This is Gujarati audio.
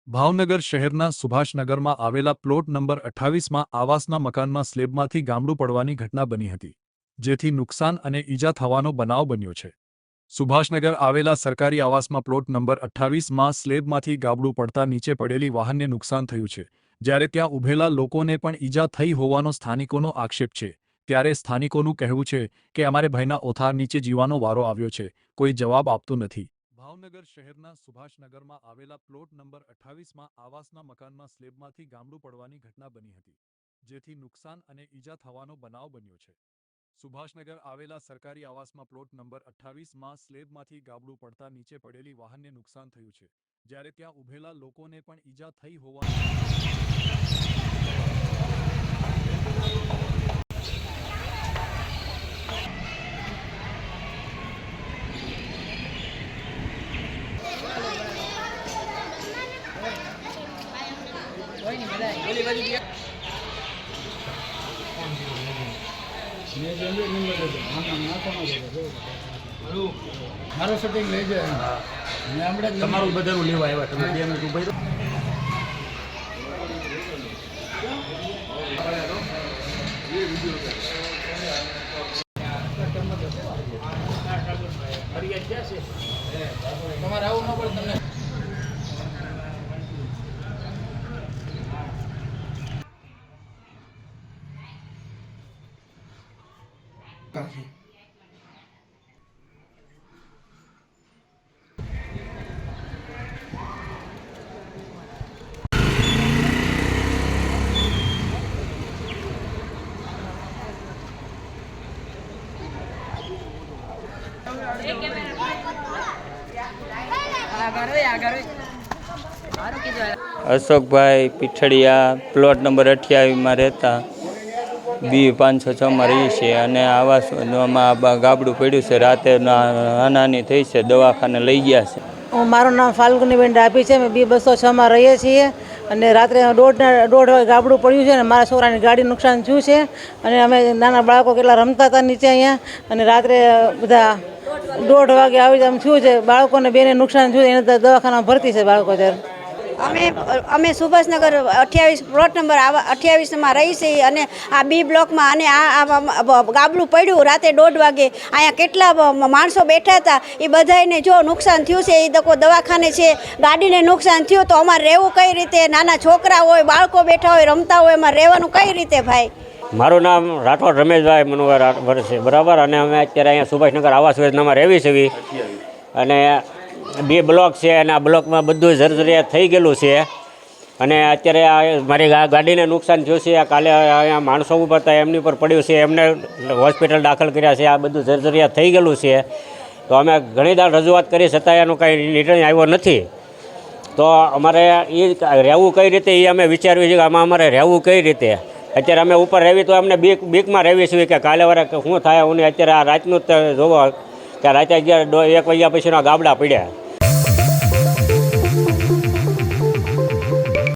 ભાવનગર શહેરના સુભાષનગરમાં આવેલા પ્લોટ નંબર 28માં આવાસના મકાનમાં સ્લેબમાંથી ગામડું પડવાની ઘટના બની હતી, જેથી નુકસાન અને ઈજા થવાનો બનાવ બન્યો છે। સુભાષનગર આવેલા સરકારી આવાસમાં પ્લોટ નંબર 28માં સ્લેબમાંથી ગાબડું પડતા નીચે પડેલી વાહનને નુકસાન થયું છે, જ્યારે ત્યાં ઊભેલા લોકોને પણ ઈજા થઈ હોવાનો સ્થાનિકોનો આક્ષેપ છે। ત્યારે સ્થાનિકોનું કહેવું છે કે અમારે ભાઈના ઓથાર નીચે જીવવાનો વારો આવ્યો છે, કોઈ જવાબ આપતું નથી। ભાવનગર શહેરના સુભાષનગરમાં આવેલા પ્લોટ નંબર 28માં આવાસના મકાનમાં સ્લેબમાંથી ગામડું પડવાની ઘટના બની હતી, જેથી નુકસાન અને ઈજા થવાનો બનાવ બન્યો છે। સુભાષનગર આવેલા સરકારી આવાસમાં પ્લોટ નંબર 28માં સ્લેબમાંથી ગાબડું પડતા નીચે પડેલી વાહનને નુકસાન થયું છે, જ્યારે ત્યાં ઊભેલા લોકોને પણ ઈજા થઈ હોવાનું મારો શૂટિંગ લઈ જાય તમારું બધાનું લેવા આવ્યા તમે 2 મિનિટ ઉભા રહો। તમારે આવું ન પડે તમને અશોકભાઈ પીઠડિયા પ્લોટ નંબર 28માં રહેતા B506 માં રહીએ છીએ અને આવાસમાં ગાબડું પડ્યું છે। રાતે નાની થઈ છે, દવાખાને લઈ ગયા છે। મારું નામ ફાલ્ગુનીબેન ડાભી છે। અમે B206 માં રહીએ છીએ અને રાત્રે દોઢ વાગે ગાબડું પડ્યું છે અને મારા છોકરાની ગાડી નુકસાન થયું છે અને અમે નાના બાળકો કેટલા રમતા હતા નીચે અહીંયા અને રાત્રે બધા 1:30 વાગે આવી આમ થયું છે। બાળકોને બેને નુકસાન થયું, એને દવાખાનામાં ભરતી છે બાળકો ત્યારે। અમે સુભાષનગર 28 પ્લોટ નંબર 28માં રહી છીએ અને આ બી બ્લોકમાં અને આ ગાબડું પડ્યું રાતે 1:30 વાગે। અહીંયા કેટલા માણસો બેઠા હતા એ બધાને જો નુકસાન થયું છે, એ લોકો દવાખાને છે, ગાડીને નુકસાન થયું તો અમારે રહેવું કઈ રીતે? નાના છોકરા હોય, બાળકો બેઠા હોય, રમતા હોય, અમારે રહેવાનું કઈ રીતે ભાઈ? મારું નામ રાઠોડ રમેશભાઈ મનોહર છે, બરાબર। અને અમે અત્યારે અહીંયા સુભાષનગર આવાસ યોજનામાં રહેવી છીએ અને 2 બ્લોક છે અને આ બ્લોકમાં બધું જર્જરિયાત થઈ ગયેલું છે અને અત્યારે મારી ગાડીને નુકસાન થયું છે। કાલે અહીંયા માણસો ઉપર હતા એમની ઉપર પડ્યું છે, એમને હોસ્પિટલ દાખલ કર્યા છે। આ બધું જર્જરિયાત થઈ ગયેલું છે તો અમે ઘણી વાર રજૂઆત કરી છતાં એનો કાંઈ નિર્ણય આવ્યો નથી। તો અમારે એ રહેવું કઈ રીતે એ અમે વિચાર્યું છે કે આમાં અમારે રહેવું કઈ રીતે? અત્યારે અમે ઉપર રહેવી તો અમને બીકમાં રહેવી છીએ કે કાલે વારે શું થાય। હું અત્યારે આ રાતનું જ જોવો કે રાતે 1 વાગ્યા પછીના ગાબડા પડ્યા।